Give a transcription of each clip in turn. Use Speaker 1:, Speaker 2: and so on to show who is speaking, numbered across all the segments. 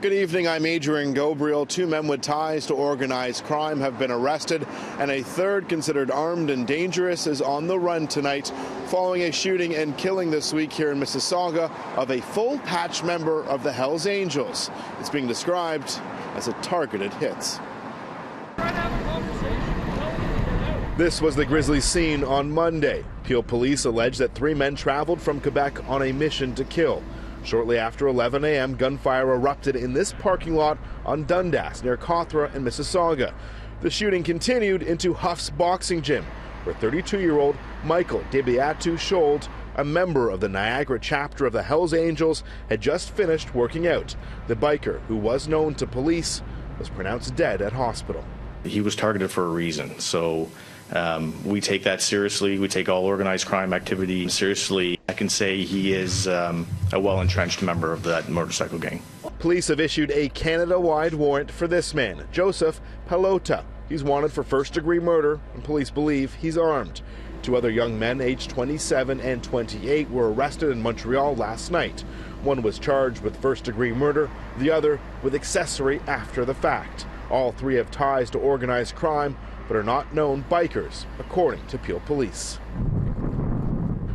Speaker 1: Good evening, I'm Adrian Ghobrial. Two men with ties to organized crime have been arrested, and a third, considered armed and dangerous, is on the run tonight following a shooting and killing this week here in Mississauga of a full-patch member of the Hells Angels. It's being described as a targeted hit. This was the grisly scene on Monday. Peel police allege that three men traveled from Quebec on a mission to kill. Shortly after 11 a.m., gunfire erupted in this parking lot on Dundas near Cawthra and Mississauga. The shooting continued into Huff's boxing gym, where 32-year-old Michael DeBeatu Schold, a member of the Niagara chapter of the Hells Angels, had just finished working out. The biker, who was known to police, was pronounced dead at hospital.
Speaker 2: He was targeted for a reason, so we take that seriously. We take all organized crime activity seriously. I can say he is a well-entrenched member of that motorcycle gang.
Speaker 1: Police have issued a Canada-wide warrant for this man, Joseph Pelota. He's wanted for first-degree murder, and police believe he's armed. Two other young men, aged 27 and 28, were arrested in Montreal last night. One was charged with first-degree murder, the other with accessory after the fact. All three have ties to organized crime, but are not known bikers, according to Peel Police.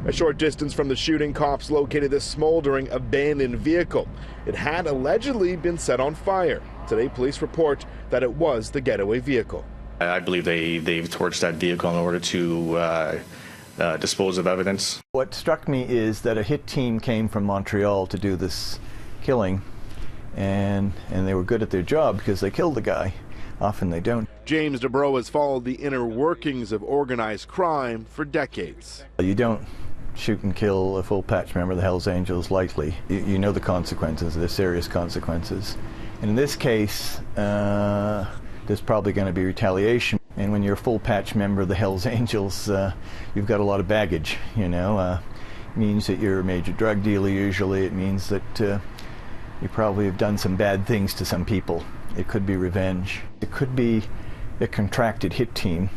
Speaker 1: A short distance from the shooting, cops located this smoldering, abandoned vehicle. It had allegedly been set on fire. Today, police report that it was the getaway vehicle.
Speaker 2: I believe they've torched that vehicle in order to dispose of evidence.
Speaker 3: What struck me is that a hit team came from Montreal to do this killing, and they were good at their job because they killed the guy. Often they don't.
Speaker 1: James DeBro has followed the inner workings of organized crime for decades.
Speaker 3: You don't shoot and kill a full-patch member of the Hells Angels lightly. You know the consequences, the serious consequences. And in this case, there's probably going to be retaliation. And when you're a full-patch member of the Hells Angels, you've got a lot of baggage, you know. It means that you're a major drug dealer usually. It means that you probably have done some bad things to some people. It could be revenge. It could be a contracted hit team,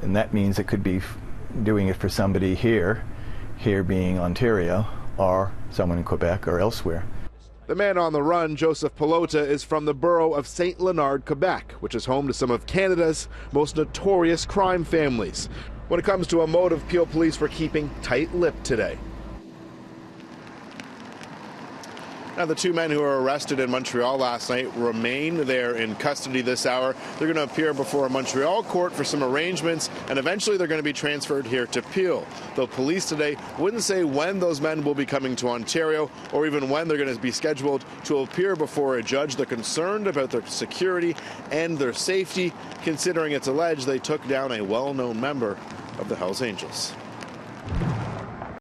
Speaker 3: and that means it could be doing it for somebody here being Ontario, or someone in Quebec or elsewhere.
Speaker 1: The man on the run, Joseph Pelota, is from the borough of St. Leonard, Quebec, which is home to some of Canada's most notorious crime families. When it comes to a motive, Peel police were keeping tight-lipped today. Now, the two men who were arrested in Montreal last night remain there in custody this hour. They're going to appear before a Montreal court for some arrangements, and eventually they're going to be transferred here to Peel. Though police today wouldn't say when those men will be coming to Ontario or even when they're going to be scheduled to appear before a judge. They're concerned about their security and their safety, considering it's alleged they took down a well-known member of the Hells Angels.